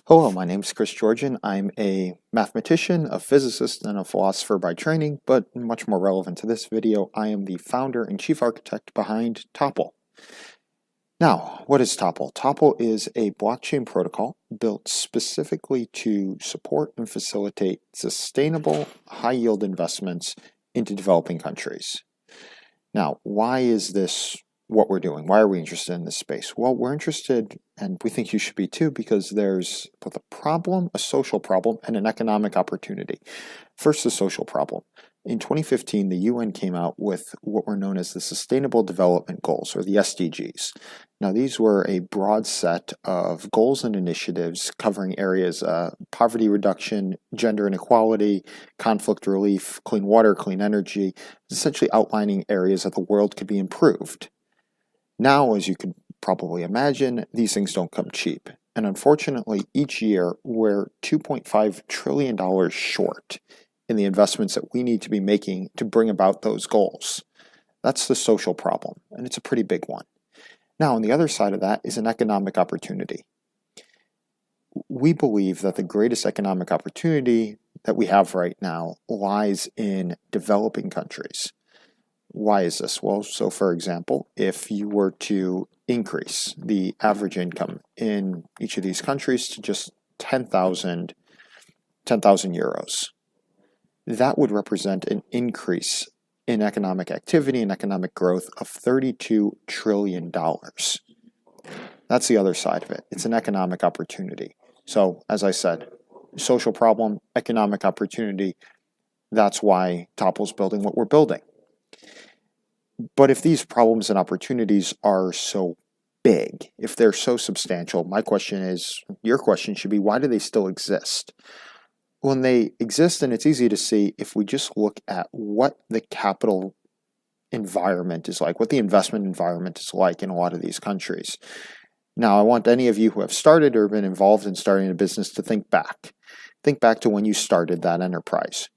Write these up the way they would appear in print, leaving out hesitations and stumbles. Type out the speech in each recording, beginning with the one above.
Hello, my name is Chris Georgian. I'm a mathematician, a physicist, and a philosopher by training, but much more relevant to this video, I am the founder and chief architect behind Topple. Now, what is Topple? Topple is a blockchain protocol built specifically to support and facilitate sustainable, high-yield investments into developing countries. Now, why is this what we're doing? Why are we interested in this space? Well, we're interested, and we think you should be too, because there's both a problem, a social problem, and an economic opportunity. First, the social problem. In 2015, the UN came out with what were known as the Sustainable Development Goals, or the SDGs. Now, these were a broad set of goals and initiatives covering areas poverty reduction, gender inequality, conflict relief, clean water, clean energy, essentially outlining areas that the world could be improved. Now, as you could probably imagine, these things don't come cheap. And unfortunately, each year, we're $2.5 trillion short in the investments that we need to be making to bring about those goals. That's the social problem, and it's a pretty big one. Now, on the other side of that is an economic opportunity. We believe that the greatest economic opportunity that we have right now lies in developing countries. Why is this? Well, so for example, if you were to increase the average income in each of these countries to just 10,000 euros, that would represent an increase in economic activity and economic growth of $32 trillion. That's the other side of it. It's an economic opportunity. So, as I said, social problem, economic opportunity, that's why Topple's building what we're building. But if these problems and opportunities are so big, if they're so substantial, my question is, your question should be, why do they still exist? When they exist, and it's easy to see if we just look at what the capital environment is like, what the investment environment is like in a lot of these countries. Now, I want any of you who have started or been involved in starting a business to think back. Think back to when you started that enterprise.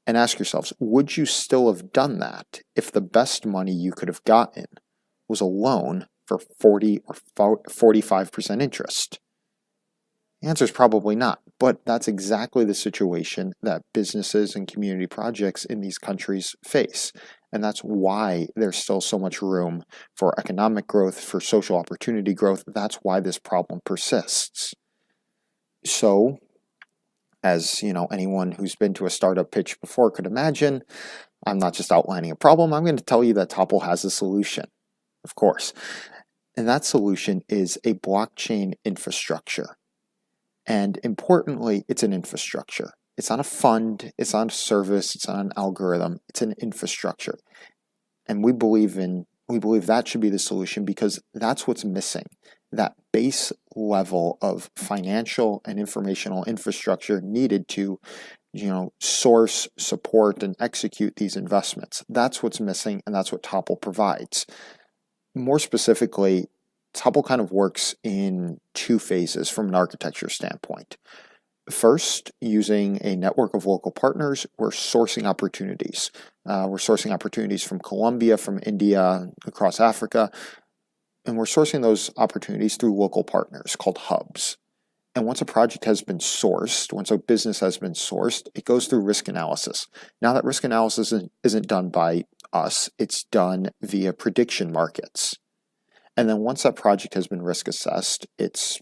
And ask yourselves, would you still have done that if the best money you could have gotten was a loan for 40 or 45% interest? The answer is probably not, but that's exactly the situation that businesses and community projects in these countries face. And that's why there's still so much room for economic growth, for social opportunity growth. That's why this problem persists. So, as you know, anyone who's been to a startup pitch before could imagine, I'm not just outlining a problem, I'm going to tell you that Topple has a solution, of course. And that solution is a blockchain infrastructure. And importantly, it's an infrastructure. It's not a fund, it's not a service, it's not an algorithm, it's an infrastructure. And we believe that should be the solution because that's what's missing. That base level of financial and informational infrastructure needed to, source, support, and execute these investments. That's what's missing, and that's what Topple provides. More specifically, Topple kind of works in two phases from an architecture standpoint. First, using a network of local partners, we're sourcing opportunities. We're sourcing opportunities from Colombia, from India, across Africa, and we're sourcing those opportunities through local partners called hubs. And once a project has been sourced, once a business has been sourced, it goes through risk analysis. Now that risk analysis isn't done by us, it's done via prediction markets. And then once that project has been risk assessed, it's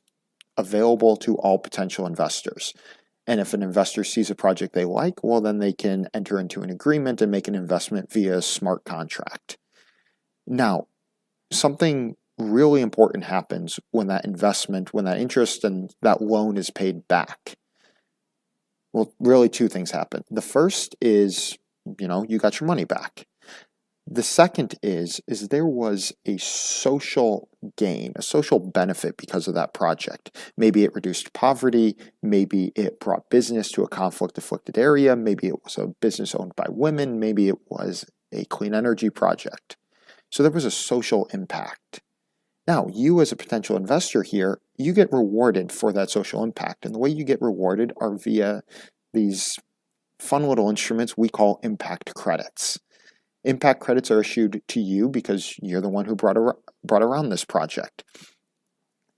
available to all potential investors. And if an investor sees a project they like, well, then they can enter into an agreement and make an investment via a smart contract. Now, something really important happens when that investment, when that interest and that loan is paid back. Well, really two things happen. The first is, you got your money back. The second is there was a social gain, a social benefit because of that project. Maybe it reduced poverty, maybe it brought business to a conflict-afflicted area, maybe it was a business owned by women, maybe it was a clean energy project. So there was a social impact. Now, you as a potential investor here, you get rewarded for that social impact. And the way you get rewarded are via these fun little instruments we call impact credits. Impact credits are issued to you because you're the one who brought around this project.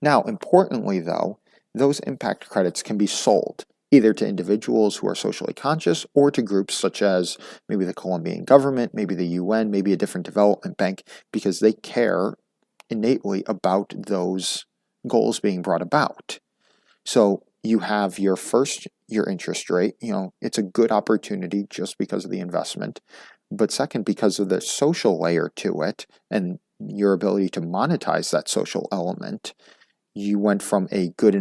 Now, importantly though, those impact credits can be sold either to individuals who are socially conscious or to groups such as maybe the Colombian government, maybe the UN, maybe a different development bank, because they care innately about those goals being brought about. So you have your interest rate, it's a good opportunity just because of the investment. But second, because of the social layer to it and your ability to monetize that social element, you went from a good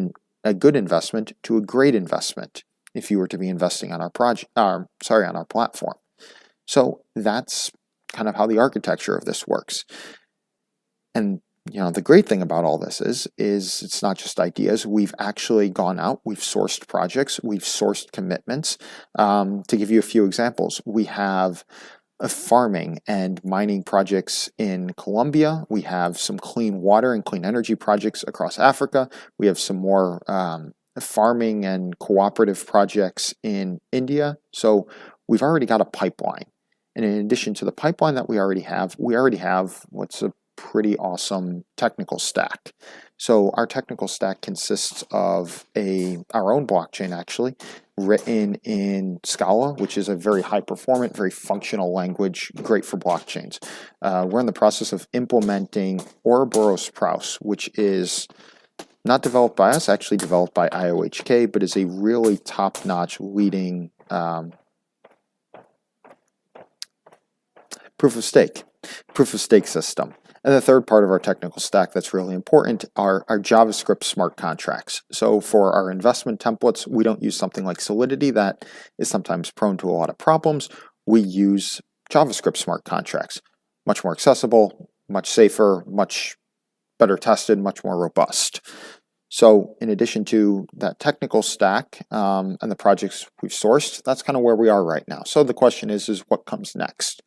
investment to a great investment if you were to be investing on our platform. So that's kind of how the architecture of this works. And the great thing about all this is it's not just ideas. We've actually gone out, we've sourced projects, we've sourced commitments. To give you a few examples, we have farming and mining projects in Colombia. We have some clean water and clean energy projects across Africa. We have some more farming and cooperative projects in India. So we've already got a pipeline. And in addition to the pipeline that we already have what's a pretty awesome technical stack. So our technical stack consists of our own blockchain, actually, written in Scala, which is a very high-performant, very functional language, great for blockchains. We're in the process of implementing Ouroboros-Praos, which is not developed by us, actually developed by IOHK, but is a really top-notch leading proof of stake system. And the third part of our technical stack that's really important are our JavaScript smart contracts. So for our investment templates, we don't use something like Solidity that is sometimes prone to a lot of problems. We use JavaScript smart contracts. Much more accessible, much safer, much better tested, much more robust. So in addition to that technical stack and the projects we've sourced, that's kind of where we are right now. So the question is what comes next?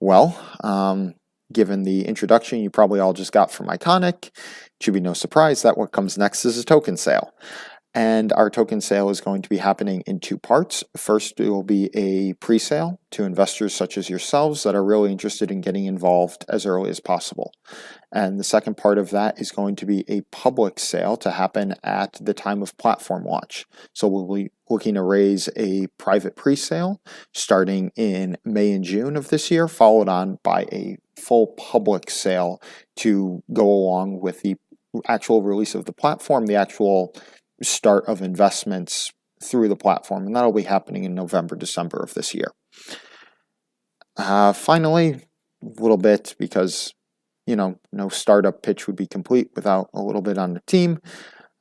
Well, given the introduction you probably all just got from Iconic, it should be no surprise that what comes next is a token sale. And our token sale is going to be happening in two parts. First, it will be a pre-sale to investors such as yourselves that are really interested in getting involved as early as possible. And the second part of that is going to be a public sale to happen at the time of platform launch. So we'll be looking to raise a private pre-sale starting in May and June of this year, followed on by a full public sale to go along with the actual release of the platform, the actual start of investments through the platform, and that'll be happening in November, December of this year. Finally, a little bit, because no startup pitch would be complete without a little bit on the team.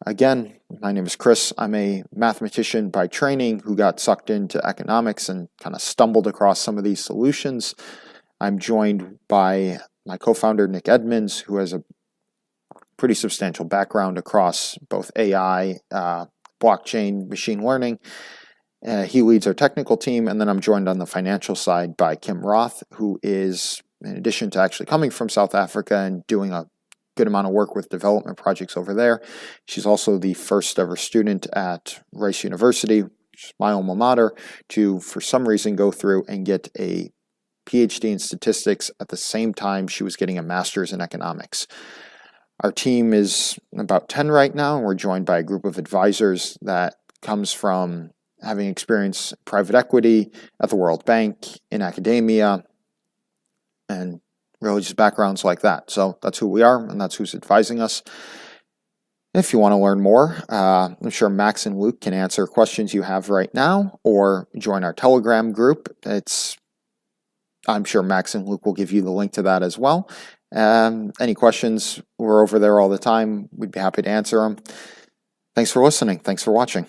Again, my name is Chris. I'm a mathematician by training who got sucked into economics and kind of stumbled across some of these solutions. I'm joined by my co-founder, Nick Edmonds, who has a pretty substantial background across both AI, blockchain, machine learning. He leads our technical team, and then I'm joined on the financial side by Kim Roth, who is, in addition to actually coming from South Africa and doing a good amount of work with development projects over there, she's also the first ever student at Rice University, which is my alma mater, to, for some reason, go through and get a PhD in statistics at the same time she was getting a master's in economics. Our team is about 10 right now, and we're joined by a group of advisors that comes from having experience in private equity, at the World Bank, in academia, and really just backgrounds like that. So that's who we are, and that's who's advising us. If you want to learn more, I'm sure Max and Luke can answer questions you have right now, or join our Telegram group. I'm sure Max and Luke will give you the link to that as well. Any questions, we're over there all the time. We'd be happy to answer them. Thanks for listening. Thanks for watching.